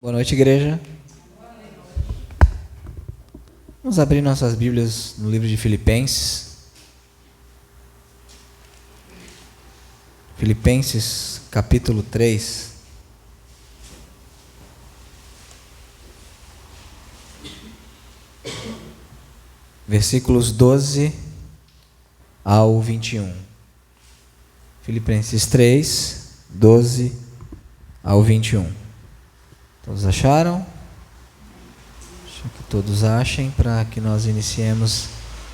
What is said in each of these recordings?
Boa noite, igreja. Vamos abrir nossas Bíblias no livro de Filipenses. Filipenses, capítulo 3. Versículos 12 ao 21. Filipenses 3, 12 ao 21. Todos acharam? Acho que todos achem, para que nós iniciemos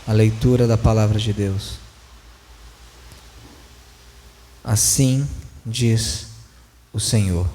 a leitura da palavra de Deus. Assim diz o Senhor: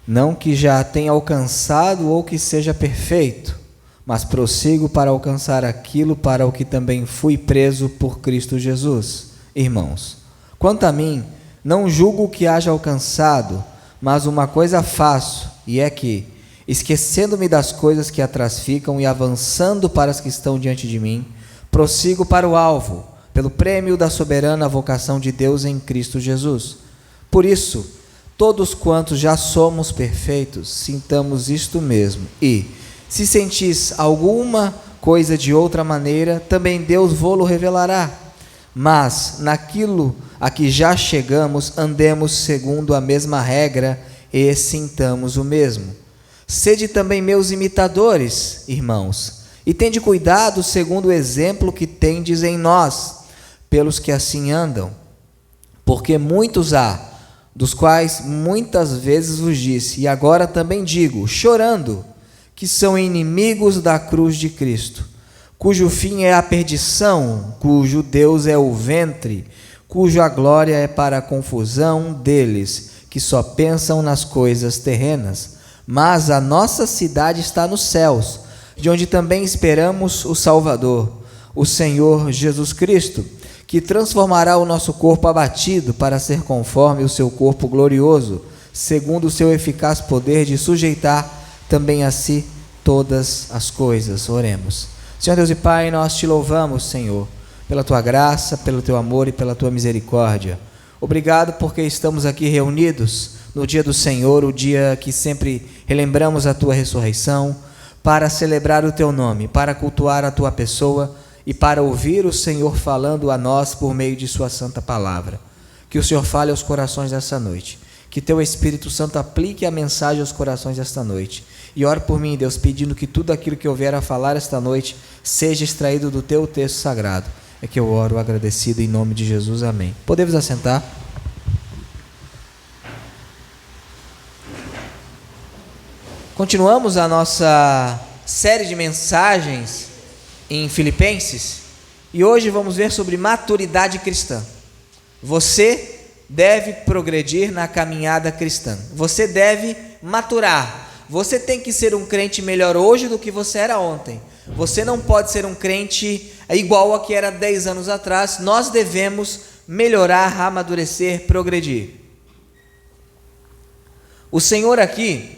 não que já tenha alcançado ou que seja perfeito, mas prossigo para alcançar aquilo para o que também fui preso por Cristo Jesus. Irmãos, quanto a mim, não julgo que haja alcançado, mas uma coisa faço, e é que, esquecendo-me das coisas que atrás ficam e avançando para as que estão diante de mim, prossigo para o alvo, pelo prêmio da soberana vocação de Deus em Cristo Jesus. Por isso, todos quantos já somos perfeitos, sintamos isto mesmo, e, se sentis alguma coisa de outra maneira, também Deus vô-lo revelará. Mas, naquilo a que já chegamos, andemos segundo a mesma regra e sintamos o mesmo. Sede também meus imitadores, irmãos, e tende cuidado segundo o exemplo que tendes em nós, pelos que assim andam. Porque muitos há, dos quais muitas vezes vos disse, e agora também digo, chorando, que são inimigos da cruz de Cristo, cujo fim é a perdição, cujo Deus é o ventre, cuja glória é para a confusão deles, que só pensam nas coisas terrenas. Mas a nossa cidade está nos céus, de onde também esperamos o Salvador, o Senhor Jesus Cristo, que transformará o nosso corpo abatido para ser conforme o seu corpo glorioso, segundo o seu eficaz poder de sujeitar também a si todas as coisas. Oremos. Senhor Deus e Pai, nós te louvamos, Senhor, pela tua graça, pelo teu amor e pela tua misericórdia. Obrigado porque estamos aqui reunidos no dia do Senhor, o dia que sempre relembramos a tua ressurreição, para celebrar o teu nome, para cultuar a tua pessoa e para ouvir o Senhor falando a nós por meio de sua santa palavra. Que o Senhor fale aos corações desta noite, que teu Espírito Santo aplique a mensagem aos corações desta noite. E ore por mim, Deus, pedindo que tudo aquilo que eu vier a falar esta noite seja extraído do teu texto sagrado. É que eu oro agradecido em nome de Jesus, amém. Podemos assentar? Continuamos a nossa série de mensagens em Filipenses e hoje vamos ver sobre maturidade cristã. Você deve progredir na caminhada cristã, você deve maturar, você tem que ser um crente melhor hoje do que você era ontem. Você não pode ser um crente igual a que era 10 anos atrás. Nós devemos melhorar, amadurecer, progredir. O Senhor aqui,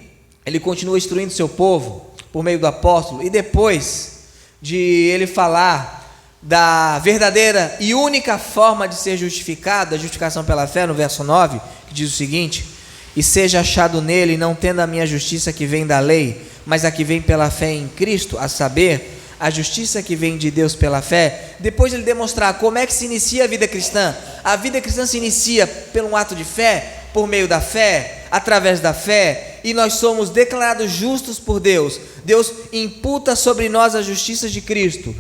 Ele continua instruindo seu povo por meio do apóstolo, e depois de Ele falar da verdadeira e única forma de ser justificado, a justificação pela fé, no verso 9, que diz o seguinte: e seja achado nele, não tendo a minha justiça que vem da lei, mas a que vem pela fé em Cristo, a saber, a justiça que vem de Deus pela fé. Depois ele demonstrar como é que se inicia a vida cristã. A vida cristã se inicia por um ato de fé, por meio da fé, através da fé, e nós somos declarados justos por Deus. Deus imputa sobre nós a justiça de Cristo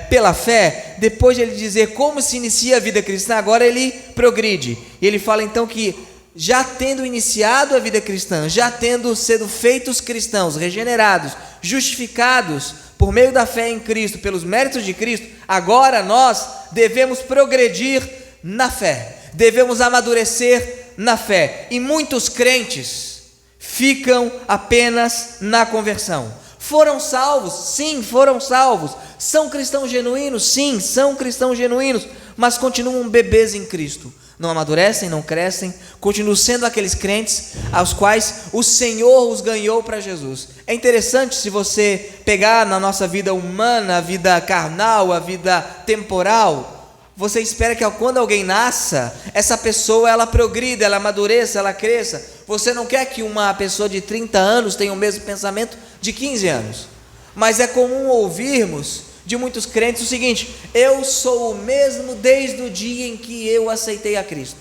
pela fé. Depois de ele dizer como se inicia a vida cristã, agora ele progride, e ele fala então que já tendo iniciado a vida cristã, já tendo sido feitos cristãos, regenerados, justificados por meio da fé em Cristo, pelos méritos de Cristo, agora nós devemos progredir na fé, devemos amadurecer na fé. E muitos crentes ficam apenas na conversão. Foram salvos? Sim, foram salvos. São cristãos genuínos? Sim, são cristãos genuínos, mas continuam bebês em Cristo. Não amadurecem, não crescem, continuam sendo aqueles crentes aos quais o Senhor os ganhou para Jesus. É interessante, se você pegar na nossa vida humana, a vida carnal, a vida temporal, você espera que quando alguém nasça, essa pessoa ela progrida, ela amadureça, ela cresça. Você não quer que uma pessoa de 30 anos tenha o mesmo pensamento de 15 anos. Mas é comum ouvirmos de muitos crentes o seguinte: eu sou o mesmo desde o dia em que eu aceitei a Cristo,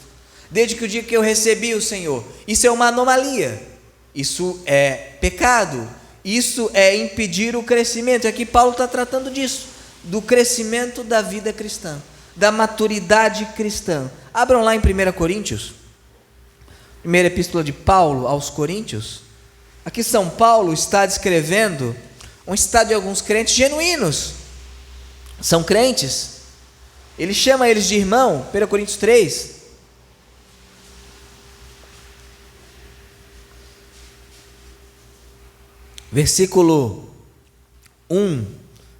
desde que o dia que eu recebi o Senhor. Isso é uma anomalia, isso é pecado, isso é impedir o crescimento. Aqui Paulo está tratando disso, do crescimento da vida cristã, da maturidade cristã. Abram lá em 1 Coríntios, primeira epístola de Paulo aos Coríntios. Aqui São Paulo está descrevendo um estado de alguns crentes genuínos, são crentes, ele chama eles de irmão. 1 Coríntios 3, versículo 1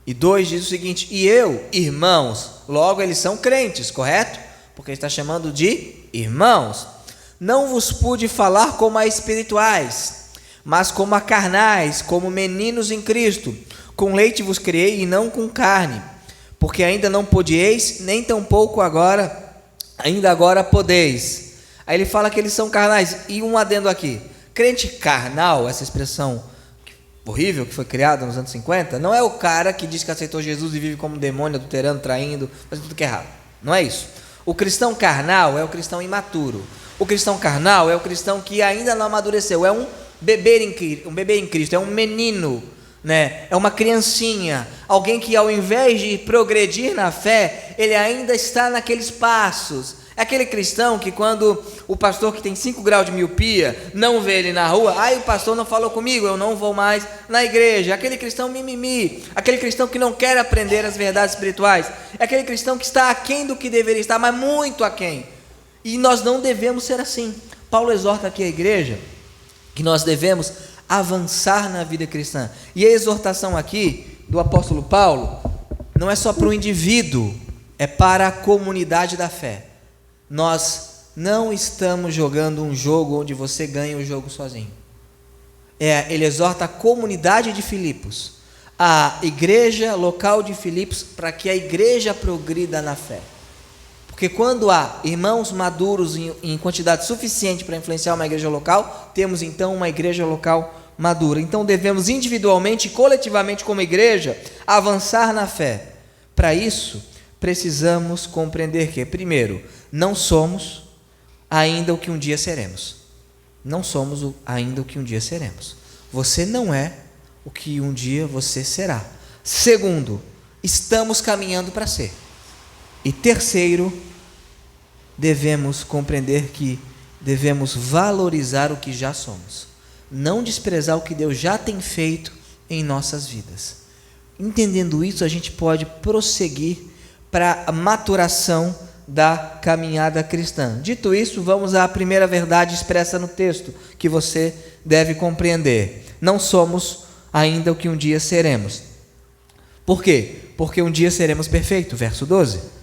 e 2 diz o seguinte: e eu, irmãos, logo eles são crentes, correto? Porque ele está chamando de irmãos. Não vos pude falar como a espirituais, mas como a carnais, como meninos em Cristo. Com leite vos criei e não com carne, porque ainda não podieis, nem tampouco agora, ainda agora podeis. Aí ele fala que eles são carnais. E um adendo aqui: crente carnal, essa expressão horrível que foi criada nos anos 50, não é o cara que diz que aceitou Jesus e vive como demônio, adulterando, traindo, fazendo tudo que é errado. Não é isso. O cristão carnal é o cristão imaturo. O cristão carnal é o cristão que ainda não amadureceu, é um bebê em Cristo, é um menino, né? É uma criancinha, alguém que ao invés de progredir na fé, ele ainda está naqueles passos. É aquele cristão que quando o pastor que tem 5 graus de miopia não vê ele na rua, o pastor não falou comigo, eu não vou mais na igreja. É aquele cristão mimimi, aquele cristão que não quer aprender as verdades espirituais, é aquele cristão que está aquém do que deveria estar, mas muito aquém. E nós não devemos ser assim. Paulo exorta aqui a igreja que nós devemos avançar na vida cristã. E a exortação aqui do apóstolo Paulo não é só para o indivíduo, é para a comunidade da fé. Nós não estamos jogando um jogo onde você ganha o jogo sozinho. Ele exorta a comunidade de Filipos, a igreja local de Filipos, para que a igreja progrida na fé. Porque quando há irmãos maduros em quantidade suficiente para influenciar uma igreja local, temos então uma igreja local madura. Então devemos individualmente e coletivamente como igreja avançar na fé. Para isso, precisamos compreender que, primeiro, não somos ainda o que um dia seremos. Não somos ainda o que um dia seremos. Você não é o que um dia você será. Segundo, estamos caminhando para ser. E terceiro, devemos compreender que devemos valorizar o que já somos, não desprezar o que Deus já tem feito em nossas vidas. Entendendo isso, a gente pode prosseguir para a maturação da caminhada cristã. Dito isso, vamos à primeira verdade expressa no texto, que você deve compreender. Não somos ainda o que um dia seremos. Por quê? Porque um dia seremos perfeitos, verso 12.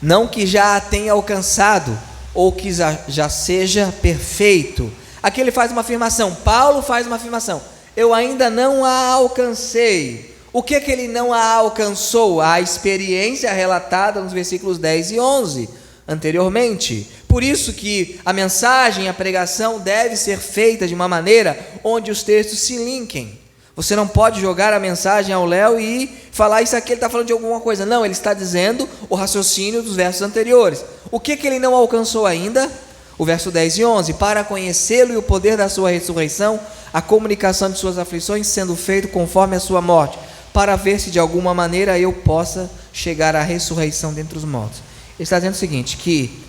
Não que já a tenha alcançado, ou que já seja perfeito. Aqui ele faz uma afirmação, Paulo faz uma afirmação: eu ainda não a alcancei. O que ele não a alcançou? A experiência relatada nos versículos 10 e 11, anteriormente. Por isso que a mensagem, a pregação deve ser feita de uma maneira onde os textos se linkem. Você não pode jogar a mensagem ao léu e falar isso aqui, ele está falando de alguma coisa. Não, ele está dizendo o raciocínio dos versos anteriores. O que ele não alcançou ainda? O verso 10 e 11, para conhecê-lo e o poder da sua ressurreição, a comunicação de suas aflições, sendo feito conforme a sua morte, para ver se de alguma maneira eu possa chegar à ressurreição dentre os mortos. Ele está dizendo o seguinte, que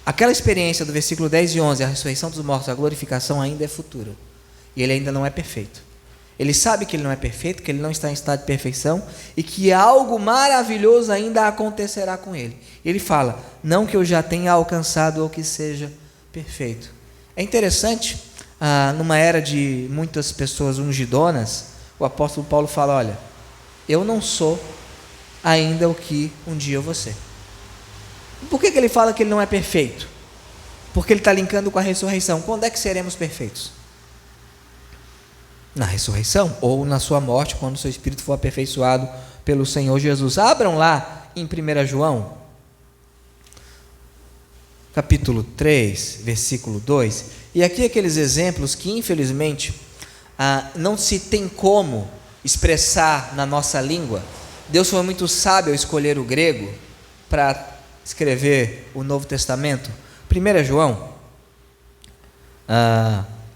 aquela experiência do versículo 10 e 11, a ressurreição dos mortos, a glorificação ainda é futura, e ele ainda não é perfeito. Ele sabe que ele não é perfeito, que ele não está em estado de perfeição, e que algo maravilhoso ainda acontecerá com ele. Ele fala, não que eu já tenha alcançado ou que seja perfeito. É interessante, numa era de muitas pessoas ungidonas, o apóstolo Paulo fala, olha, eu não sou ainda o que um dia eu vou ser. Por que ele fala que ele não é perfeito? Porque ele está linkando com a ressurreição. Quando é que seremos perfeitos? Na ressurreição ou na sua morte, quando o seu espírito for aperfeiçoado pelo Senhor Jesus. Abram lá em 1 João, capítulo 3, versículo 2, e aqui aqueles exemplos que infelizmente não se tem como expressar na nossa língua. Deus foi muito sábio ao escolher o grego para escrever o Novo Testamento. 1 João,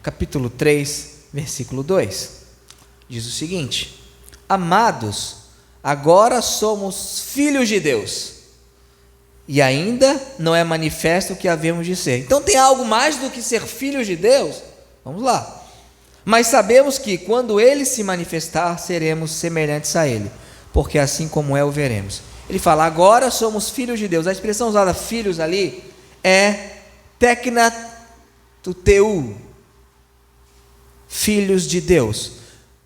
capítulo 3, versículo 2, diz o seguinte: amados, agora somos filhos de Deus, e ainda não é manifesto o que havemos de ser. Então tem algo mais do que ser filhos de Deus? Vamos lá. Mas sabemos que quando Ele se manifestar, seremos semelhantes a Ele, porque assim como é, o veremos. Ele fala, agora somos filhos de Deus. A expressão usada filhos ali é teknatuteu, filhos de Deus.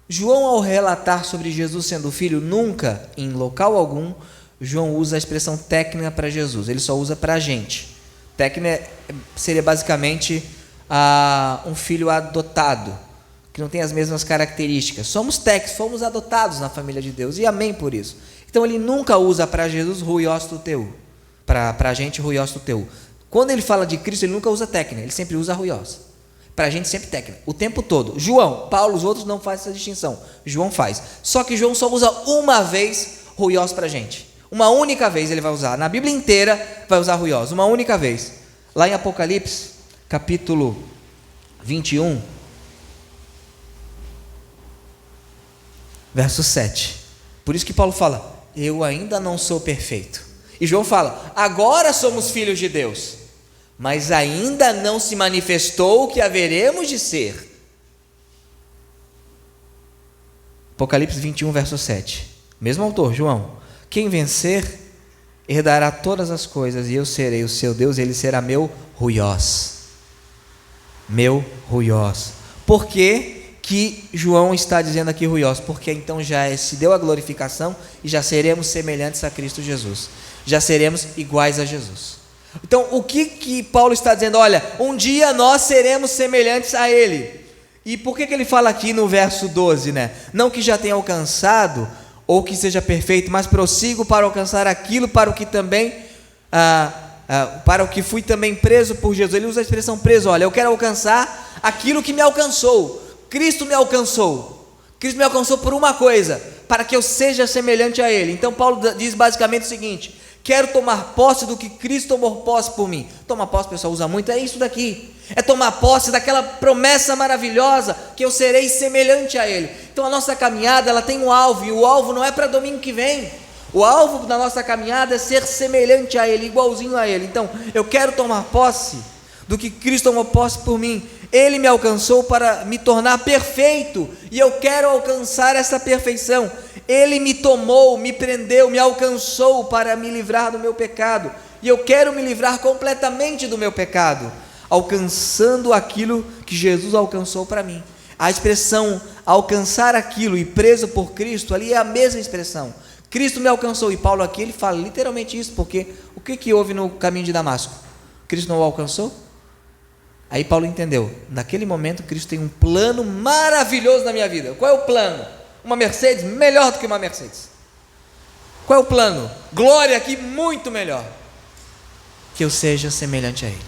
João, ao relatar sobre Jesus sendo filho, nunca, em local algum, João usa a expressão técnica para Jesus, ele só usa para a gente. Técnica seria basicamente um filho adotado, que não tem as mesmas características. Somos fomos adotados na família de Deus, e amém por isso. Então ele nunca usa para Jesus ruios tuteu, para a gente ruios tuteu. Quando ele fala de Cristo, ele nunca usa técnica, ele sempre usa ruios. Para a gente sempre técnica, o tempo todo. João, Paulo, os outros não fazem essa distinção, João faz. Só que João só usa uma vez ruios para a gente. Uma única vez ele vai usar, na Bíblia inteira vai usar ruios, uma única vez. Lá em Apocalipse, capítulo 21, verso 7. Por isso que Paulo fala, eu ainda não sou perfeito. E João fala, agora somos filhos de Deus, mas ainda não se manifestou o que haveremos de ser. Apocalipse 21, verso 7. Mesmo autor, João. Quem vencer, herdará todas as coisas, e eu serei o seu Deus, e ele será meu ruios. Meu ruios. Por que João está dizendo aqui ruios? Porque então já se deu a glorificação, e já seremos semelhantes a Cristo Jesus. Já seremos iguais a Jesus. Então, o que Paulo está dizendo? Olha, um dia nós seremos semelhantes a Ele. E por que ele fala aqui no verso 12, né? Não que já tenha alcançado, ou que seja perfeito, mas prossigo para alcançar aquilo para o que também, para o que fui também preso por Jesus. Ele usa a expressão preso, olha, eu quero alcançar aquilo que me alcançou. Cristo me alcançou. Cristo me alcançou por uma coisa, para que eu seja semelhante a Ele. Então Paulo diz basicamente o seguinte: quero tomar posse do que Cristo tomou posse por mim. Tomar posse, o pessoal usa muito, é isso daqui. É tomar posse daquela promessa maravilhosa, que eu serei semelhante a Ele. Então a nossa caminhada, ela tem um alvo, e o alvo não é para domingo que vem. O alvo da nossa caminhada é ser semelhante a Ele, igualzinho a Ele. Então eu quero tomar posse do que Cristo tomou posse por mim. Ele me alcançou para me tornar perfeito, e eu quero alcançar essa perfeição. Ele me tomou, me prendeu, me alcançou para me livrar do meu pecado, e eu quero me livrar completamente do meu pecado, alcançando aquilo que Jesus alcançou para mim. A expressão alcançar aquilo e preso por Cristo, ali é a mesma expressão. Cristo me alcançou, e Paulo aqui ele fala literalmente isso, porque o que houve no caminho de Damasco? Cristo não o alcançou? Aí Paulo entendeu, naquele momento Cristo tem um plano maravilhoso na minha vida. Qual é o plano? Uma Mercedes melhor do que uma Mercedes. Qual é o plano? Glória aqui muito melhor. Que eu seja semelhante a Ele.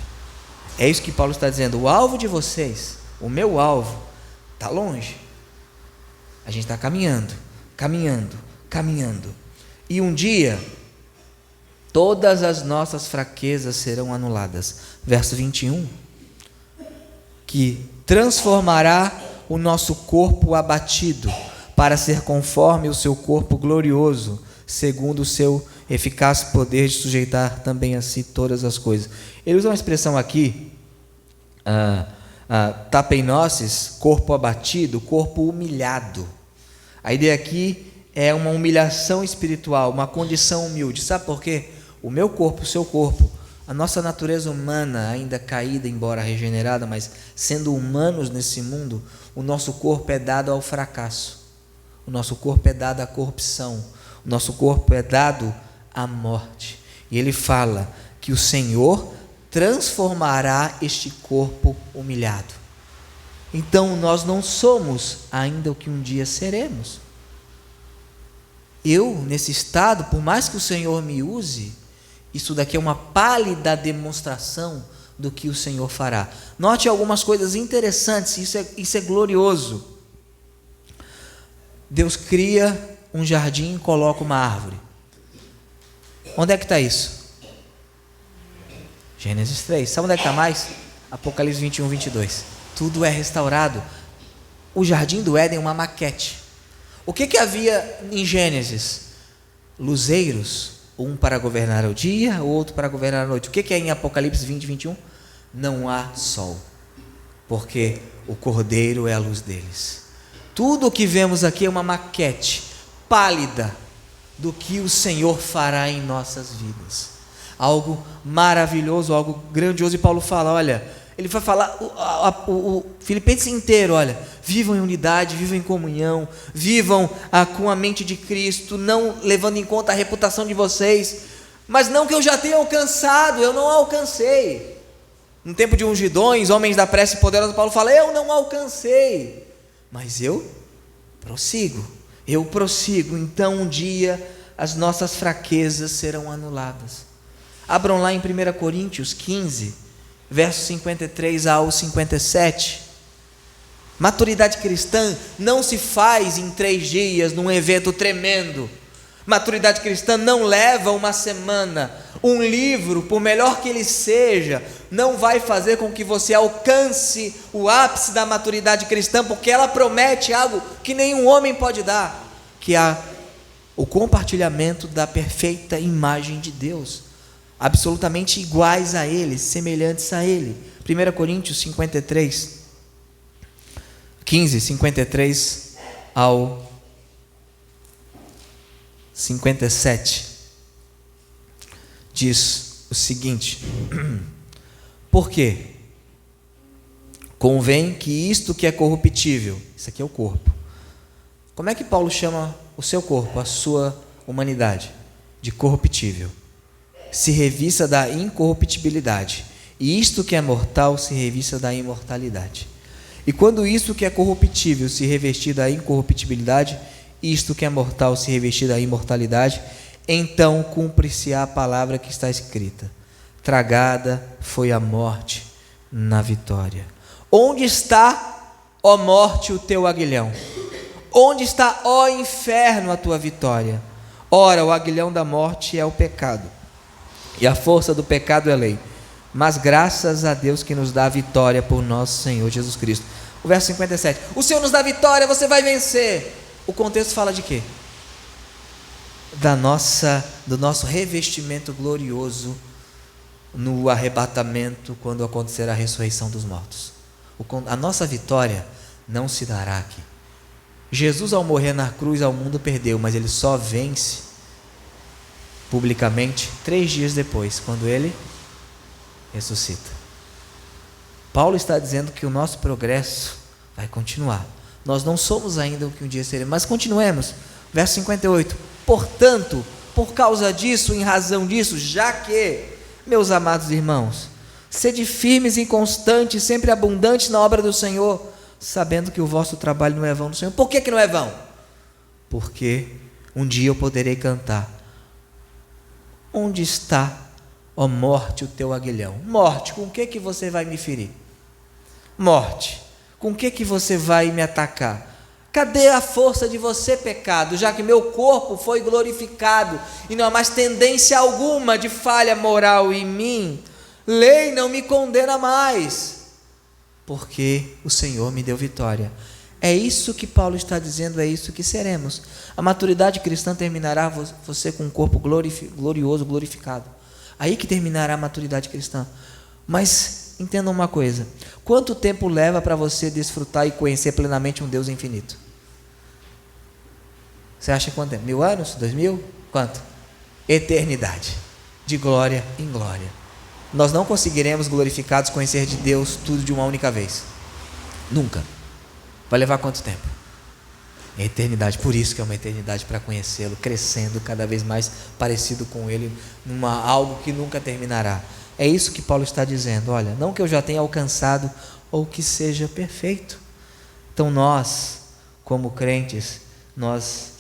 É isso que Paulo está dizendo. O alvo de vocês, o meu alvo, está longe. A gente está caminhando, caminhando, caminhando. E um dia, todas as nossas fraquezas serão anuladas. Verso 21. Que transformará o nosso corpo abatido, para ser conforme o seu corpo glorioso, segundo o seu eficaz poder de sujeitar também a si todas as coisas. Ele usa uma expressão aqui, tapeinosses, corpo abatido, corpo humilhado. A ideia aqui é uma humilhação espiritual, uma condição humilde. Sabe por quê? O meu corpo, o seu corpo, a nossa natureza humana, ainda caída, embora regenerada, mas sendo humanos nesse mundo, o nosso corpo é dado ao fracasso, o nosso corpo é dado à corrupção, o nosso corpo é dado à morte. E ele fala que o Senhor transformará este corpo humilhado. Então nós não somos ainda o que um dia seremos. Eu, nesse estado, por mais que o Senhor me use, isso daqui é uma pálida demonstração do que o Senhor fará. Note algumas coisas interessantes, isso é glorioso. Deus cria um jardim e coloca uma árvore. Onde é que está isso? Gênesis 3. Sabe onde é que está mais? Apocalipse 21, 22. Tudo é restaurado. O jardim do Éden é uma maquete. O que havia em Gênesis? Luzeiros, um para governar o dia, o outro para governar a noite. O que é em Apocalipse 20, 21? Não há sol, porque o Cordeiro é a luz deles. Tudo o que vemos aqui é uma maquete pálida do que o Senhor fará em nossas vidas. Algo maravilhoso, algo grandioso. E Paulo fala, olha, ele vai falar o Filipenses inteiro, olha, vivam em unidade, vivam em comunhão, vivam com a mente de Cristo, não levando em conta a reputação de vocês, mas não que eu já tenha alcançado, eu não alcancei. No tempo de ungidões, homens da prece poderosa, Paulo fala, eu não alcancei, mas eu prossigo. Então um dia as nossas fraquezas serão anuladas. Abram lá em 1 Coríntios 15, versos 53 ao 57. Maturidade cristã não se faz em 3 dias, num evento tremendo. Maturidade cristã não leva uma semana. Um livro, por melhor que ele seja, não vai fazer com que você alcance o ápice da maturidade cristã, porque ela promete algo que nenhum homem pode dar, que é o compartilhamento da perfeita imagem de Deus, absolutamente iguais a Ele, semelhantes a Ele. 1 Coríntios 15, 53 ao 57, diz o seguinte: porque convém que isto que é corruptível, isso aqui é o corpo. Como é que Paulo chama o seu corpo, a sua humanidade? De corruptível. Se revista da incorruptibilidade, e isto que é mortal se revista da imortalidade. E quando isto que é corruptível se revestir da incorruptibilidade, isto que é mortal se revestir da imortalidade, então cumpre-se-á a palavra que está escrita: tragada foi a morte na vitória. Onde está, ó morte, o teu aguilhão? Onde está, ó inferno, a tua vitória? Ora, o aguilhão da morte é o pecado, e a força do pecado é a lei. Mas graças a Deus que nos dá a vitória por nosso Senhor Jesus Cristo. O verso 57. O Senhor nos dá vitória, você vai vencer. O contexto fala de quê? Do nosso revestimento glorioso no arrebatamento, quando acontecer a ressurreição dos mortos. A nossa vitória não se dará aqui. Jesus, ao morrer na cruz, ao mundo perdeu, mas ele só vence publicamente 3 dias depois, quando ele ressuscita. Paulo está dizendo que o nosso progresso vai continuar. Nós não somos ainda o que um dia seremos, mas continuemos. Verso 58. Portanto, por causa disso, em razão disso, já que, meus amados irmãos, sede firmes e constantes, sempre abundantes na obra do Senhor, sabendo que o vosso trabalho não é vão no Senhor. Por que não é vão? Porque um dia eu poderei cantar: onde está, ó morte, o teu aguilhão? Morte, com o que você vai me ferir? Morte, com o que você vai me atacar? Cadê a força de você, pecado, já que meu corpo foi glorificado e não há mais tendência alguma de falha moral em mim? Lei não me condena mais, porque o Senhor me deu vitória. É isso que Paulo está dizendo, é isso que seremos. A maturidade cristã terminará você com um corpo glorioso, glorificado. Aí que terminará a maturidade cristã. Mas entendam uma coisa: quanto tempo leva para você desfrutar e conhecer plenamente um Deus infinito? Você acha quanto tempo? 1000 anos? 2000? Quanto? Eternidade, de glória em glória. Nós não conseguiremos, glorificados, conhecer de Deus tudo de uma única vez. Nunca. Vai levar quanto tempo? Eternidade. Por isso que é uma eternidade, para conhecê-lo, crescendo cada vez mais parecido com ele, numa algo que nunca terminará. É isso que Paulo está dizendo. Olha, não que eu já tenha alcançado ou que seja perfeito. Então nós, como crentes, nós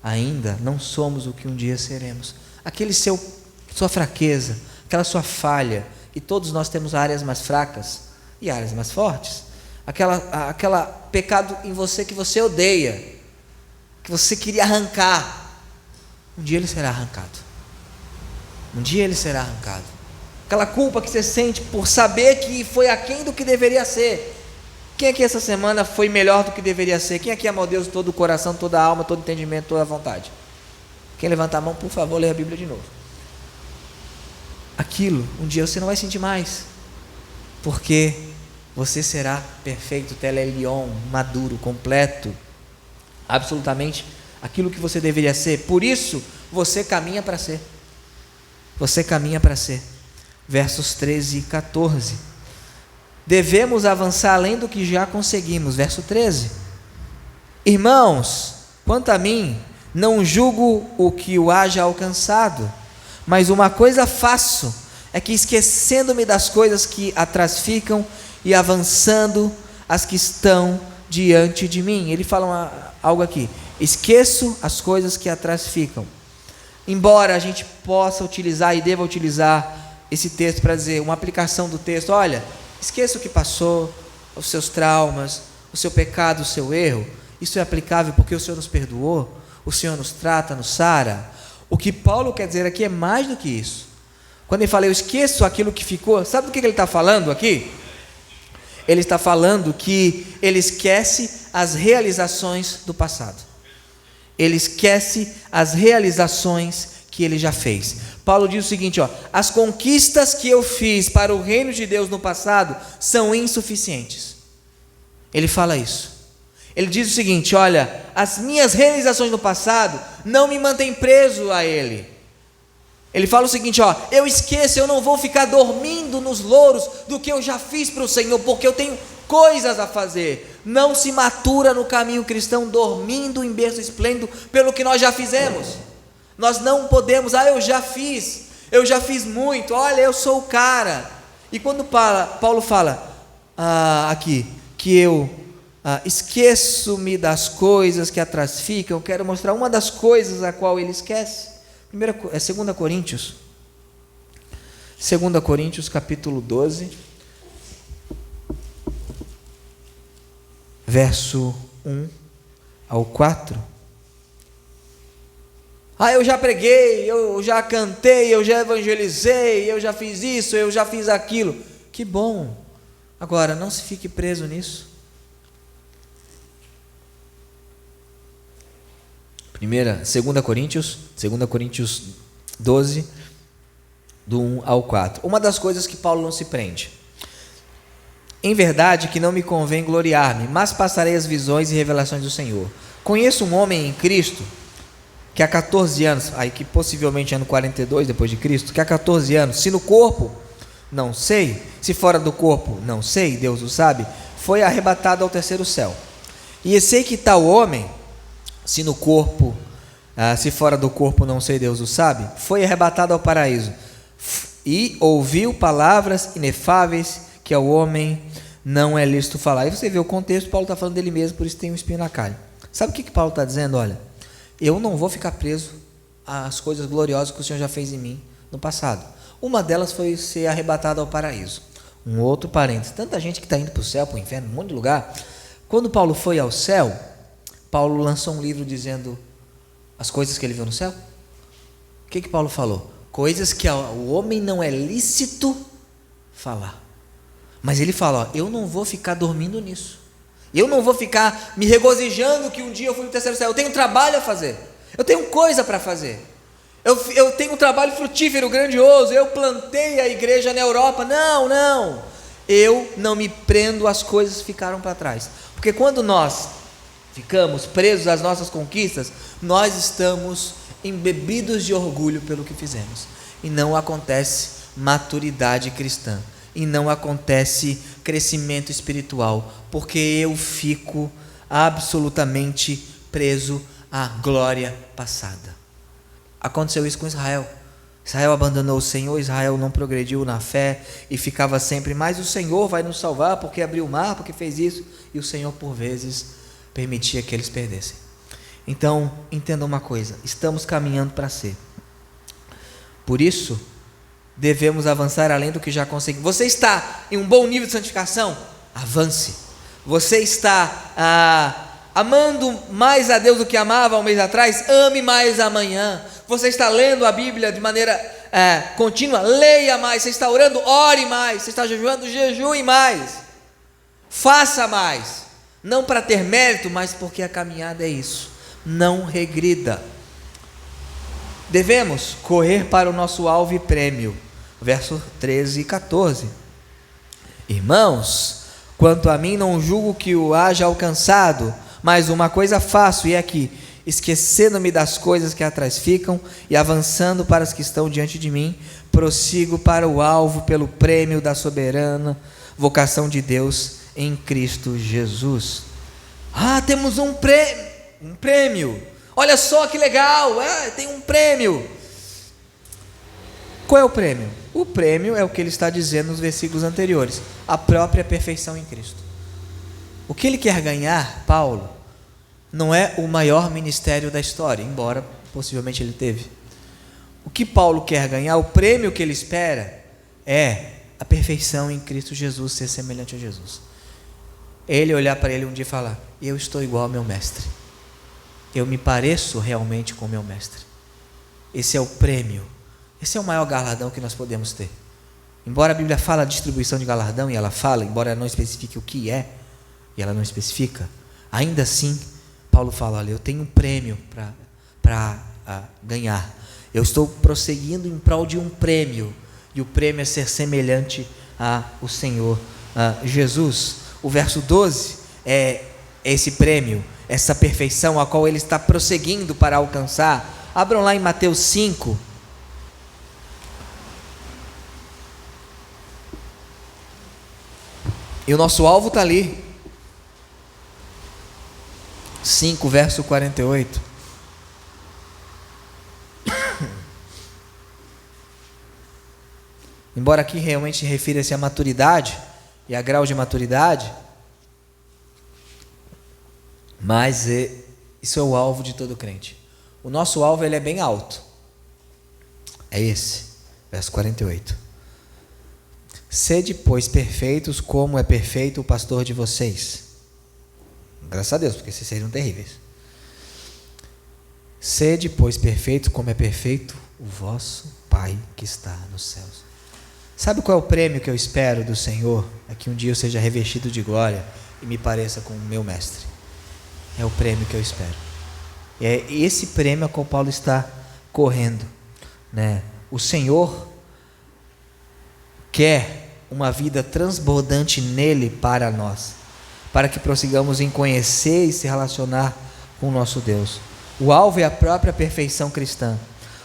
ainda não somos o que um dia seremos. Aquele sua fraqueza, aquela sua falha, e todos nós temos áreas mais fracas e áreas mais fortes. Aquela pecado em você que você odeia, que você queria arrancar, um dia ele será arrancado. Um dia ele será arrancado. Aquela culpa que você sente por saber que foi aquém do que deveria ser. Quem aqui essa semana foi melhor do que deveria ser? Quem aqui amou Deus todo o coração, toda a alma, todo o entendimento, toda a vontade? Quem levantar a mão, por favor, leia a Bíblia de novo. Aquilo, um dia você não vai sentir mais, porque você será perfeito, telelion, maduro, completo, absolutamente aquilo que você deveria ser. Por isso, você caminha para ser. Você caminha para ser. Versos 13 e 14. Devemos avançar além do que já conseguimos. Verso 13. Irmãos, quanto a mim, não julgo o que o haja alcançado, mas uma coisa faço, é que esquecendo-me das coisas que atrás ficam e avançando as que estão diante de mim. Ele fala algo aqui: esqueço as coisas que atrás ficam. Embora a gente possa utilizar e deva utilizar esse texto para dizer uma aplicação do texto, olha, esqueça o que passou, os seus traumas, o seu pecado, o seu erro. Isso é aplicável porque o Senhor nos perdoou, o Senhor nos trata, nos sara. O que Paulo quer dizer aqui é mais do que isso. Quando ele fala, eu esqueço aquilo que ficou, sabe do que ele está falando aqui? Ele está falando que ele esquece as realizações do passado. Ele esquece as realizações que ele já fez. Paulo diz o seguinte, as conquistas que eu fiz para o reino de Deus no passado são insuficientes. Ele fala isso. Ele diz o seguinte, olha, as minhas realizações no passado não me mantêm preso a ele. Ele fala o seguinte, eu esqueço, eu não vou ficar dormindo nos louros do que eu já fiz para o Senhor, porque eu tenho coisas a fazer. Não se matura no caminho cristão dormindo em berço esplêndido pelo que nós já fizemos. Nós não podemos, eu já fiz muito, olha, eu sou o cara. E quando Paulo fala aqui, que eu esqueço-me das coisas que atrás ficam, eu quero mostrar uma das coisas a qual ele esquece. 2 Coríntios capítulo 12, verso 1 ao 4. Eu já preguei, eu já cantei, eu já evangelizei, eu já fiz isso, eu já fiz aquilo. Que bom. Agora, não se fique preso nisso. 2 Coríntios 12, do 1 ao 4. Uma das coisas que Paulo não se prende. Em verdade que não me convém gloriar-me, mas passarei as visões e revelações do Senhor. Conheço um homem em Cristo, que há 14 anos, que possivelmente ano 42 depois de Cristo, que há 14 anos, se no corpo, não sei, se fora do corpo, não sei, Deus o sabe, foi arrebatado ao terceiro céu. E eu sei que tal homem, se no corpo, se fora do corpo, não sei, Deus o sabe, foi arrebatado ao paraíso, e ouviu palavras inefáveis que ao homem não é lícito falar. E você vê o contexto, Paulo está falando dele mesmo, por isso tem um espinho na carne. Sabe o que Paulo está dizendo? Olha, eu não vou ficar preso às coisas gloriosas que o Senhor já fez em mim no passado. Uma delas foi ser arrebatado ao paraíso. Um outro parênteses, tanta gente que está indo para o céu, para o inferno, um monte de lugar. Quando Paulo foi ao céu, Paulo lançou um livro dizendo as coisas que ele viu no céu. O que Paulo falou? Coisas que ao homem não é lícito falar. Mas ele fala, eu não vou ficar dormindo nisso. Eu não vou ficar me regozijando que um dia eu fui no terceiro céu. Eu tenho trabalho a fazer. Eu tenho coisa para fazer. Eu tenho um trabalho frutífero, grandioso. Eu plantei a igreja na Europa. Não. Eu não me prendo às coisas que ficaram para trás. Porque quando nós ficamos presos às nossas conquistas, nós estamos embebidos de orgulho pelo que fizemos. E não acontece maturidade cristã. E não acontece crescimento espiritual, porque eu fico absolutamente preso à glória passada. Aconteceu isso com Israel. Israel abandonou o Senhor, Israel não progrediu na fé e ficava sempre, mas o Senhor vai nos salvar porque abriu o mar, porque fez isso, e o Senhor por vezes permitia que eles perdessem. Então, entenda uma coisa: estamos caminhando para ser. Por isso, devemos avançar além do que já conseguimos. Você está em um bom nível de santificação? Avance. Você está amando mais a Deus do que amava um mês atrás? Ame mais amanhã. Você está lendo a Bíblia de maneira contínua? Leia mais. Você está orando? Ore mais. Você está jejuando? Jejue mais. Faça mais. Não para ter mérito, mas porque a caminhada é isso. Não regrida. Devemos correr para o nosso alvo e prêmio. Verso 13 e 14. Irmãos, quanto a mim, não julgo que o haja alcançado, mas uma coisa faço, e é que, esquecendo-me das coisas que atrás ficam e avançando para as que estão diante de mim, prossigo para o alvo pelo prêmio da soberana vocação de Deus em Cristo Jesus. Temos um prêmio. Olha só que legal, tem um prêmio. Qual é o prêmio? O prêmio é o que ele está dizendo nos versículos anteriores: a própria perfeição em Cristo. O que ele quer ganhar, Paulo, não é o maior ministério da história, embora possivelmente ele teve. O que Paulo quer ganhar, o prêmio que ele espera, é a perfeição em Cristo Jesus, ser semelhante a Jesus. Ele olhar para ele um dia e falar: eu estou igual ao meu mestre, eu me pareço realmente com o meu mestre. Esse é o prêmio, esse é o maior galardão que nós podemos ter. Embora a Bíblia fale a distribuição de galardão, e ela fala, embora ela não especifique o que é, e ela não especifica, ainda assim Paulo fala: olha, eu tenho um prêmio para ganhar, eu estou prosseguindo em prol de um prêmio, e o prêmio é ser semelhante ao Senhor Jesus. O verso 12 é esse prêmio, essa perfeição a qual ele está prosseguindo para alcançar. Abram lá em Mateus 5. E o nosso alvo está ali. 5, verso 48. Embora aqui realmente refira-se à maturidade e a grau de maturidade, mas isso é o alvo de todo crente. O nosso alvo, ele é bem alto. É esse, verso 48. Sede, pois, perfeitos, como é perfeito o pastor de vocês. Graças a Deus, porque vocês seriam terríveis. Sede, pois, perfeitos, como é perfeito o vosso Pai que está nos céus. Sabe qual é o prêmio que eu espero do Senhor? É que um dia eu seja revestido de glória e me pareça com o meu mestre. É o prêmio que eu espero. É esse prêmio a qual Paulo está correndo, né? O Senhor quer uma vida transbordante nele para nós, para que prossigamos em conhecer e se relacionar com o nosso Deus. O alvo é a própria perfeição cristã.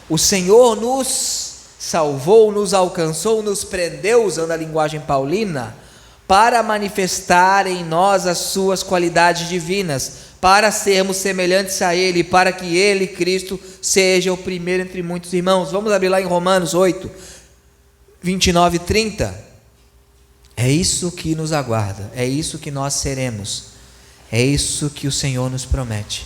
O Senhor nos salvou, nos alcançou, nos prendeu, usando a linguagem paulina, para manifestar em nós as suas qualidades divinas, para sermos semelhantes a Ele, para que Ele, Cristo, seja o primeiro entre muitos irmãos. Vamos abrir lá em Romanos 8, 29 e 30. É isso que nos aguarda, é isso que nós seremos, é isso que o Senhor nos promete.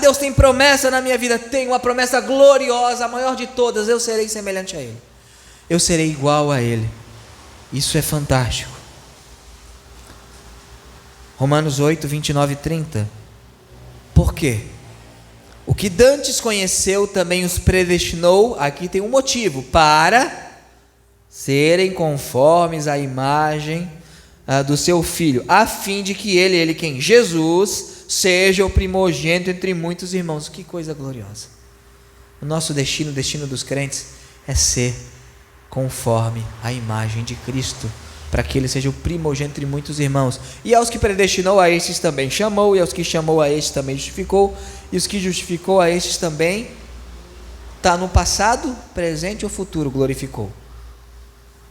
Deus tem promessa na minha vida, tem uma promessa gloriosa, a maior de todas: eu serei semelhante a Ele, eu serei igual a Ele. Isso é fantástico. Romanos 8, 29 e 30. Por quê? O que dantes conheceu também os predestinou, aqui tem um motivo, para serem conformes à imagem do seu Filho, a fim de que ele quem? Jesus, seja o primogênito entre muitos irmãos. Que coisa gloriosa. O nosso destino, o destino dos crentes, é ser conforme à imagem de Cristo, para que ele seja o primogênito entre muitos irmãos. E aos que predestinou, a estes também chamou, e aos que chamou, a estes também justificou, e os que justificou, a estes também, está no passado, presente ou futuro, glorificou.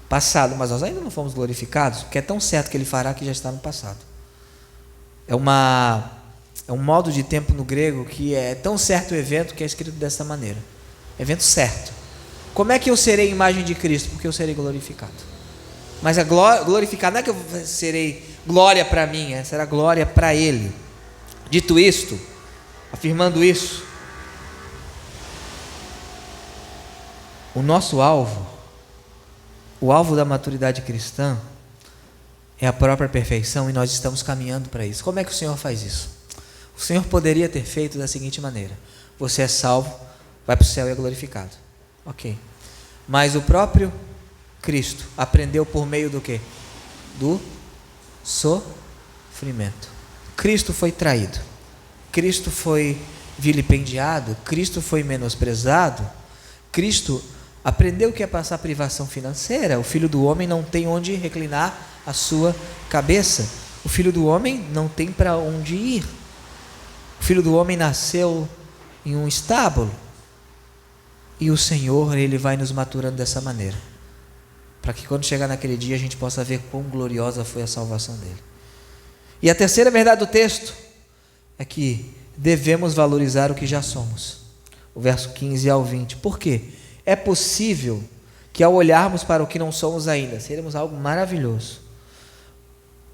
Passado, mas nós ainda não fomos glorificados, porque é tão certo que ele fará que já está no passado. É um modo de tempo no grego que é tão certo o evento que é escrito dessa maneira: evento certo. Como é que eu serei imagem de Cristo? Porque eu serei glorificado. Mas a glorificado não é que eu serei glória para mim, será glória para Ele. Dito isto, Afirmando isso, o nosso alvo, o alvo da maturidade cristã, é a própria perfeição, e nós estamos caminhando para isso. Como é que o Senhor faz isso? O Senhor poderia ter feito da seguinte maneira: você é salvo, vai para o céu e é glorificado. Ok. Mas o próprio Cristo aprendeu por meio do quê? Do sofrimento. Cristo foi traído, Cristo foi vilipendiado, Cristo foi menosprezado, Cristo aprendeu que é passar privação financeira. O Filho do Homem não tem onde reclinar a sua cabeça, o Filho do Homem não tem para onde ir. O Filho do Homem nasceu em um estábulo, e o Senhor, Ele vai nos maturando dessa maneira, para que quando chegar naquele dia a gente possa ver quão gloriosa foi a salvação dele. E a terceira verdade do texto é que devemos valorizar o que já somos. O verso 15 ao 20. Por quê? É possível que ao olharmos para o que não somos ainda, seremos algo maravilhoso,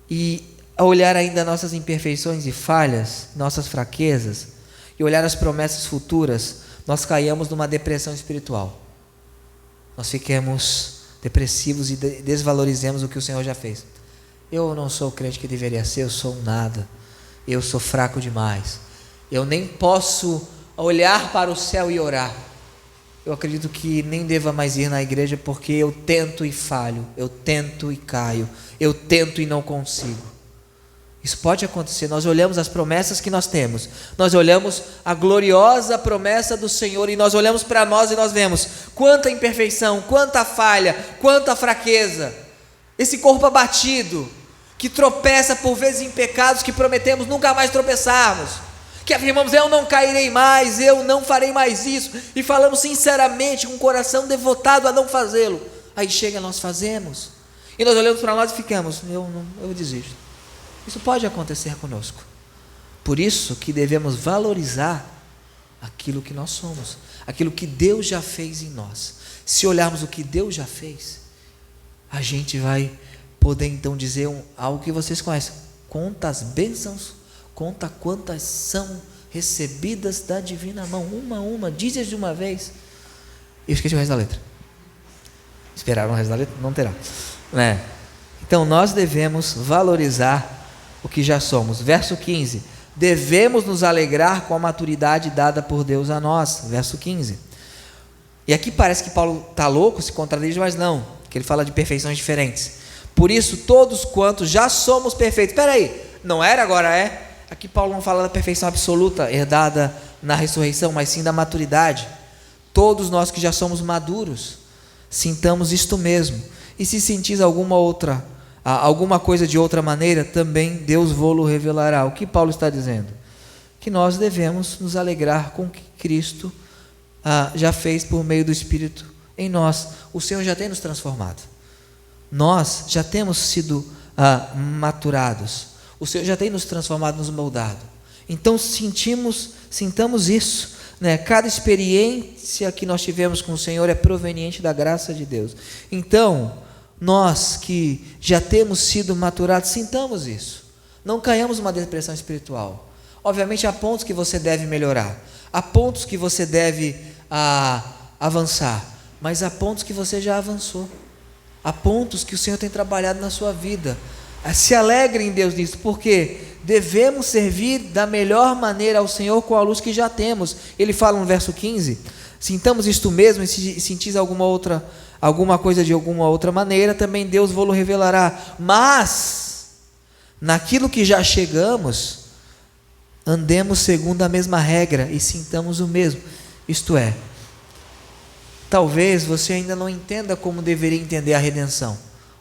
e ao olhar ainda nossas imperfeições e falhas, nossas fraquezas, e olhar as promessas futuras, nós caiamos numa depressão espiritual. Nós fiquemos depressivos e desvalorizemos o que o Senhor já fez. Eu não sou o crente que deveria ser, eu sou um nada, eu sou fraco demais, eu nem posso olhar para o céu e orar. Eu acredito que nem deva mais ir na igreja, porque eu tento e falho, eu tento e caio, eu tento e não consigo. Isso pode acontecer. Nós olhamos as promessas que nós temos, nós olhamos a gloriosa promessa do Senhor, e nós olhamos para nós e nós vemos quanta imperfeição, quanta falha, quanta fraqueza. Esse corpo abatido, que tropeça por vezes em pecados que prometemos nunca mais tropeçarmos, que afirmamos: eu não cairei mais, eu não farei mais isso, e falamos sinceramente, com o coração devotado a não fazê-lo. Aí chega, nós fazemos, e nós olhamos para nós e ficamos: eu desisto. Isso pode acontecer conosco. Por isso que devemos valorizar aquilo que nós somos, aquilo que Deus já fez em nós. Se olharmos o que Deus já fez, a gente vai poder então dizer algo que vocês conhecem: conta as bênçãos, conta quantas são recebidas da divina mão, uma a uma, dize de uma vez. Eu esqueci o resto da letra. Esperaram o resto da letra? Não terá, né? Então nós devemos valorizar o que já somos. Verso 15: devemos nos alegrar com a maturidade dada por Deus a nós. Verso 15. E aqui parece que Paulo está louco, se contradiz, mas não, que ele fala de perfeições diferentes. Por isso, todos quantos já somos perfeitos. Espera aí, não era, agora é? Aqui Paulo não fala da perfeição absoluta, herdada na ressurreição, mas sim da maturidade. Todos nós que já somos maduros, sintamos isto mesmo. E se sentis alguma coisa de outra maneira, também Deus vô-lo revelará. O que Paulo está dizendo? Que nós devemos nos alegrar com o que Cristo já fez por meio do Espírito em nós. O Senhor já tem nos transformado, nós já temos sido maturados, o Senhor já tem nos transformado, nos moldado. Então sintamos isso, né? Cada experiência que nós tivemos com o Senhor é proveniente da graça de Deus. Então nós que já temos sido maturados, sintamos isso, não caiamos numa depressão espiritual. Obviamente há pontos que você deve melhorar, há pontos que você deve avançar, mas há pontos que você já avançou, há pontos que o Senhor tem trabalhado na sua vida. Se alegre em Deus nisso, porque devemos servir da melhor maneira ao Senhor com a luz que já temos. Ele fala no verso 15: sintamos isto mesmo, e se sentis alguma coisa de alguma outra maneira, também Deus vô-lo revelará. Mas naquilo que já chegamos, andemos segundo a mesma regra e sintamos o mesmo. Isto é, talvez você ainda não entenda como deveria entender a redenção,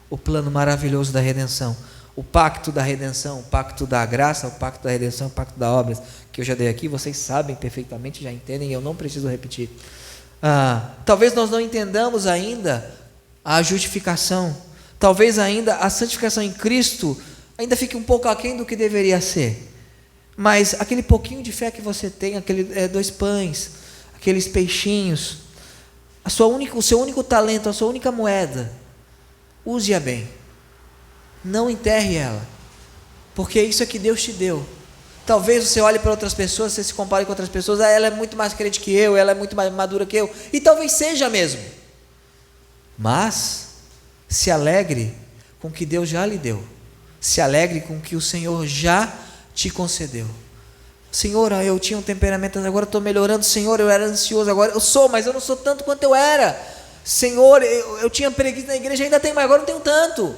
o plano maravilhoso da redenção, o pacto da redenção, o pacto da graça, o pacto da redenção, o pacto da obras, que eu já dei aqui, vocês sabem perfeitamente, já entendem, e eu não preciso repetir. Talvez nós não entendamos ainda a justificação, talvez ainda a santificação em Cristo ainda fique um pouco aquém do que deveria ser, mas aquele pouquinho de fé que você tem, aquele 2 pães, aqueles peixinhos, o seu único talento, a sua única moeda, use-a bem, não enterre ela, porque isso é que Deus te deu. Talvez você olhe para outras pessoas, você se compare com outras pessoas, ela é muito mais crente que eu, ela é muito mais madura que eu, e talvez seja mesmo. Mas se alegre com o que Deus já lhe deu. Se alegre com o que o Senhor já te concedeu. Senhor, eu tinha um temperamento, agora estou melhorando. Senhor, eu era ansioso, agora eu sou, mas eu não sou tanto quanto eu era. Senhor, eu tinha preguiça na igreja, ainda tenho, mas agora não tenho tanto.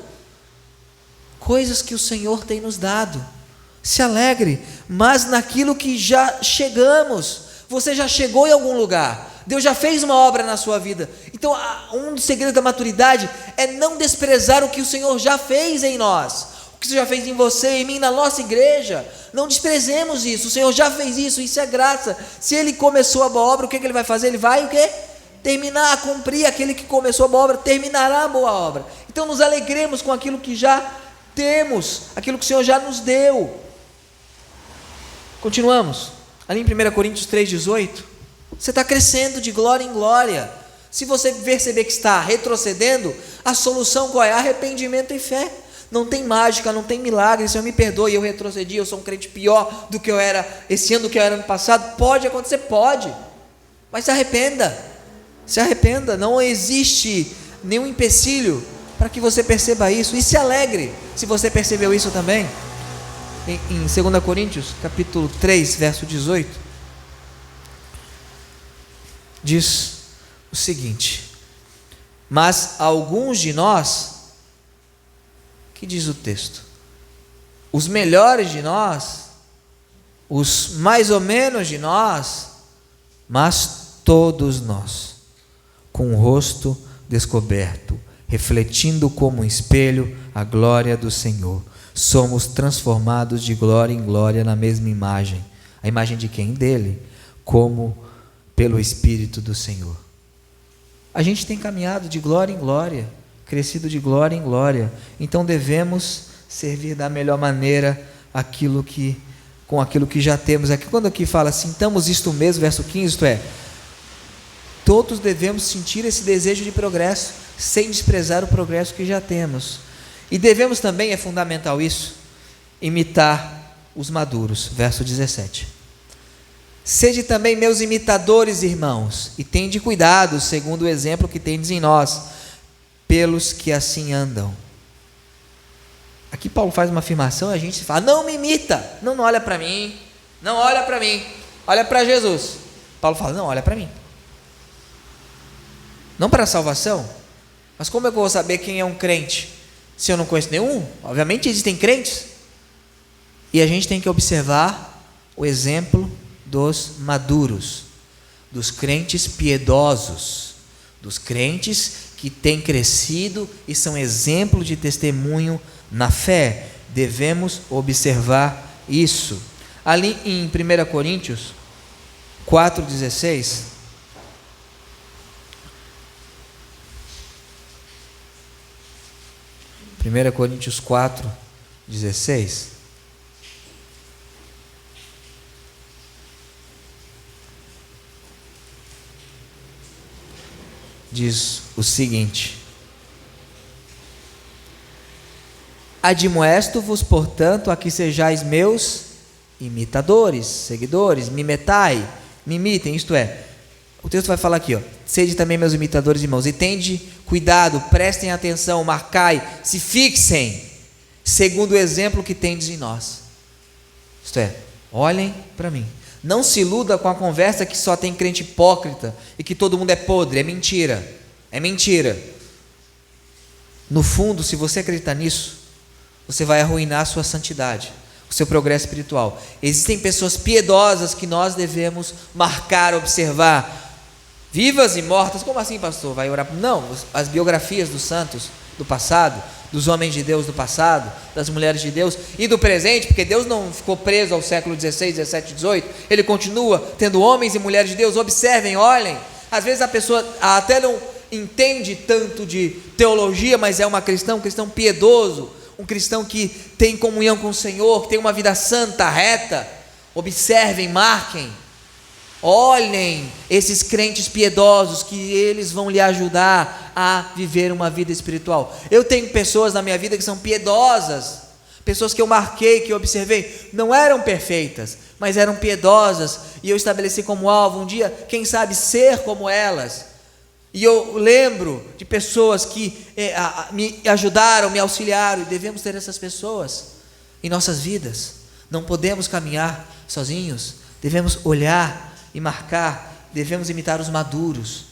Coisas que o Senhor tem nos dado. Se alegre, mas naquilo que já chegamos. Você já chegou em algum lugar. Deus já fez uma obra na sua vida. Então, um dos segredos da maturidade é não desprezar o que o Senhor já fez em nós. O que o Senhor já fez em você, em mim, na nossa igreja. Não desprezemos isso. O Senhor já fez isso, isso é graça. Se Ele começou a boa obra, o que Ele vai fazer? Ele vai o quê? Terminar, cumprir. Aquele que começou a boa obra, terminará a boa obra. Então, nos alegremos com aquilo que já temos, aquilo que o Senhor já nos deu. Continuamos. Ali em 1 Coríntios 3,18, você está crescendo de glória em glória. Se você perceber que está retrocedendo, a solução qual é? Arrependimento e fé. Não tem mágica, não tem milagre. Senhor, me perdoe, eu retrocedi, eu sou um crente pior do que eu era esse ano, do que eu era ano passado. Pode acontecer, pode, mas se arrependa. Se arrependa, não existe nenhum empecilho para que você perceba isso, e se alegre se você percebeu isso também. Em 2 Coríntios capítulo 3, verso 18, diz o seguinte: mas alguns de nós, que diz o texto, os melhores de nós, os mais ou menos de nós, mas todos nós, com o rosto descoberto, refletindo como um espelho a glória do Senhor, somos transformados de glória em glória na mesma imagem. A imagem de quem? Dele, como pelo Espírito do Senhor. A gente tem caminhado de glória em glória, crescido de glória em glória. Então devemos servir da melhor maneira com aquilo que já temos. Aqui, quando aqui fala, sintamos isto mesmo, verso 15, isto é, todos devemos sentir esse desejo de progresso, sem desprezar o progresso que já temos. E devemos também, é fundamental isso, imitar os maduros. Verso 17. Sede também meus imitadores, irmãos, e tende cuidado, segundo o exemplo que tendes em nós, pelos que assim andam. Aqui Paulo faz uma afirmação, a gente fala, não me imita, não olha para mim, não olha para mim, olha para Jesus. Paulo fala, não, olha para mim. Não para a salvação, mas como é que eu vou saber quem é um crente? Se eu não conheço nenhum? Obviamente existem crentes, e a gente tem que observar o exemplo dos maduros, dos crentes piedosos, dos crentes que têm crescido e são exemplo de testemunho na fé. Devemos observar isso. Ali em 1 Coríntios 4,16, Coríntios 4,16, diz o seguinte: admoesto-vos, portanto, a que sejais meus imitadores, seguidores, mimetai, me imitem, isto é, o texto vai falar aqui, sede também meus imitadores, irmãos, e tende cuidado, prestem atenção, marcai, se fixem, segundo o exemplo que tendes em nós. Isto é, olhem para mim. Não se iluda com a conversa que só tem crente hipócrita e que todo mundo é podre, é mentira, é mentira. No fundo, se você acreditar nisso, você vai arruinar a sua santidade, o seu progresso espiritual. Existem pessoas piedosas que nós devemos marcar, observar, vivas e mortas. Como assim, pastor? Vai orar? Não, as biografias dos santos do passado, dos homens de Deus do passado, das mulheres de Deus e do presente, porque Deus não ficou preso ao século 16, 17, 18, Ele continua tendo homens e mulheres de Deus. Observem, olhem. Às vezes a pessoa até não entende tanto de teologia, mas é um cristão piedoso, um cristão que tem comunhão com o Senhor, que tem uma vida santa, reta. Observem, marquem, olhem esses crentes piedosos, que eles vão lhe ajudar a viver uma vida espiritual. Eu tenho pessoas na minha vida que são piedosas, pessoas que eu marquei, que eu observei, não eram perfeitas, mas eram piedosas, e eu estabeleci como alvo um dia, quem sabe, ser como elas. E eu lembro de pessoas que me ajudaram, me auxiliaram, e devemos ter essas pessoas em nossas vidas. Não podemos caminhar sozinhos, devemos olhar e marcar, devemos imitar os maduros,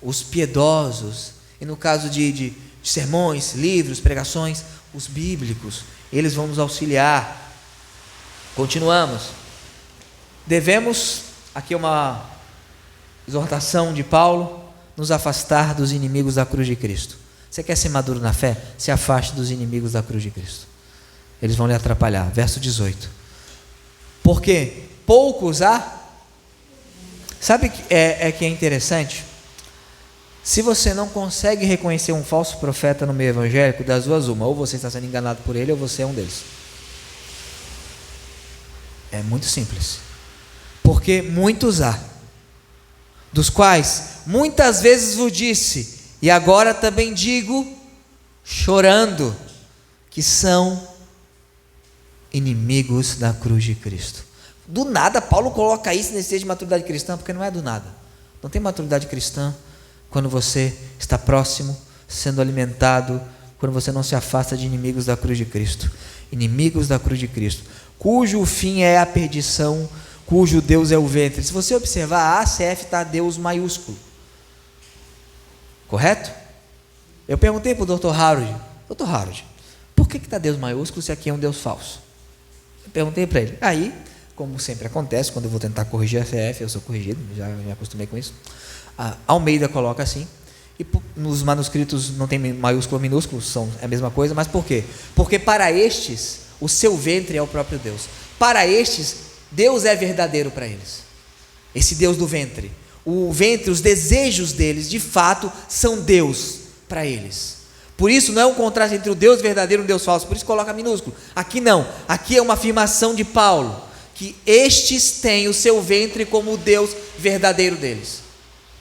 os piedosos, e no caso de sermões, livros, pregações, os bíblicos, eles vão nos auxiliar. Continuamos. Devemos, aqui uma exortação de Paulo, nos afastar dos inimigos da cruz de Cristo. Você quer ser maduro na fé? Se afaste dos inimigos da cruz de Cristo. Eles vão lhe atrapalhar. Verso 18. Porque poucos há. Sabe que é interessante? Se você não consegue reconhecer um falso profeta no meio evangélico, das duas uma, ou você está sendo enganado por ele, ou você é um deles. É muito simples. Porque muitos há, dos quais muitas vezes vos disse, e agora também digo, chorando, que são inimigos da cruz de Cristo. Do nada, Paulo coloca isso nesse texto de maturidade cristã, porque não é do nada. Não tem maturidade cristã quando você está próximo, sendo alimentado, quando você não se afasta de inimigos da cruz de Cristo. Inimigos da cruz de Cristo, cujo fim é a perdição, cujo Deus é o ventre. Se você observar, a ACF está Deus maiúsculo. Correto? Eu perguntei para o Dr. Harold, Dr. Harold, por que está Deus maiúsculo se aqui é um Deus falso? Eu perguntei para ele. Aí, como sempre acontece, quando eu vou tentar corrigir a ACF, eu sou corrigido, já me acostumei com isso. A Almeida coloca assim, e nos manuscritos não tem maiúsculo ou minúsculo, é a mesma coisa, mas por quê? Porque para estes, o seu ventre é o próprio Deus. Para estes, Deus é verdadeiro para eles. Esse Deus do ventre. O ventre, os desejos deles, de fato, são Deus para eles. Por isso não é um contraste entre o Deus verdadeiro e o Deus falso, por isso coloca minúsculo. Aqui não, aqui é uma afirmação de Paulo, que estes têm o seu ventre como o Deus verdadeiro deles.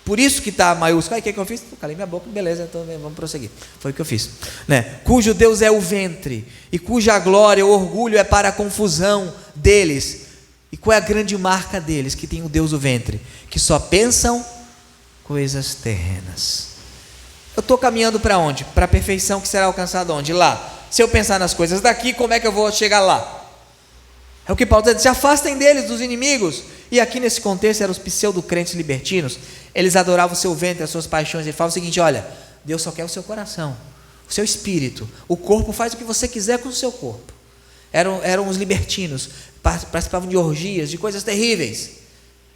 Por isso que está maiúsculo. Aí o que eu fiz? Calei minha boca, beleza, então vamos prosseguir. Foi o que eu fiz, né? Cujo Deus é o ventre, e cuja glória, o orgulho é para a confusão deles. E qual é a grande marca deles? Que tem o Deus o ventre, que só pensam coisas terrenas. Eu estou caminhando para onde? Para a perfeição que será alcançada onde? Lá. Se eu pensar nas coisas daqui, como é que eu vou chegar lá? É o que Paulo está dizendo, se afastem deles, dos inimigos. E aqui nesse contexto eram os pseudo-crentes libertinos. Eles adoravam o seu ventre, as suas paixões. Ele fala o seguinte, olha, Deus só quer o seu coração, o seu espírito. O corpo faz o que você quiser com o seu corpo. Eram os libertinos, participavam de orgias, de coisas terríveis.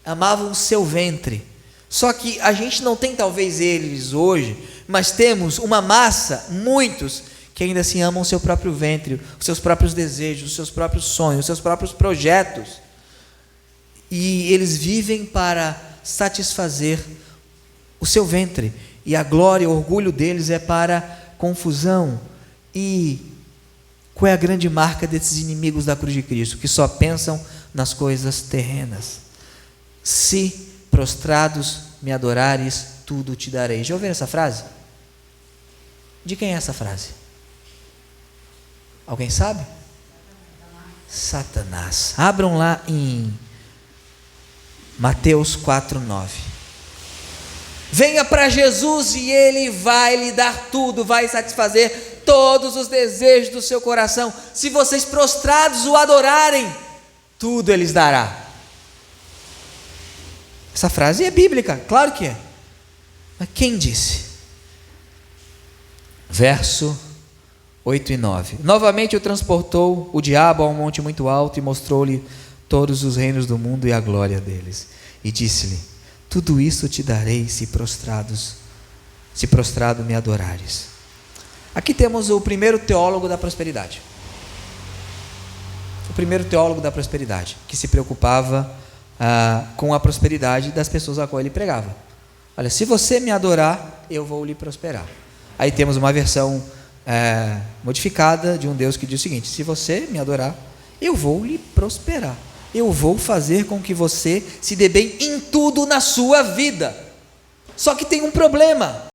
Amavam o seu ventre. Só que a gente não tem talvez eles hoje, mas temos uma massa, muitos, que ainda assim amam o seu próprio ventre, os seus próprios desejos, os seus próprios sonhos, os seus próprios projetos. E eles vivem para satisfazer o seu ventre. E a glória, o orgulho deles é para confusão. E qual é a grande marca desses inimigos da cruz de Cristo? Que só pensam nas coisas terrenas. Se prostrados me adorares, tudo te darei. Já ouviram essa frase? De quem é essa frase? Alguém sabe? Satanás. Abram lá em Mateus 4:9. Venha para Jesus e Ele vai lhe dar tudo, vai satisfazer todos os desejos do seu coração. Se vocês prostrados o adorarem, tudo Ele lhes dará. Essa frase é bíblica, claro que é. Mas quem disse? Verso 8 e 9. Novamente o transportou o diabo a um monte muito alto e mostrou-lhe todos os reinos do mundo e a glória deles. E disse-lhe, tudo isso te darei se prostrado me adorares. Aqui temos o primeiro teólogo da prosperidade. O primeiro teólogo da prosperidade, que se preocupava com a prosperidade das pessoas a qual ele pregava. Olha, se você me adorar, eu vou lhe prosperar. Aí temos uma versão modificada de um Deus que diz o seguinte, se você me adorar, eu vou lhe prosperar. Eu vou fazer com que você se dê bem em tudo na sua vida. Só que tem um problema.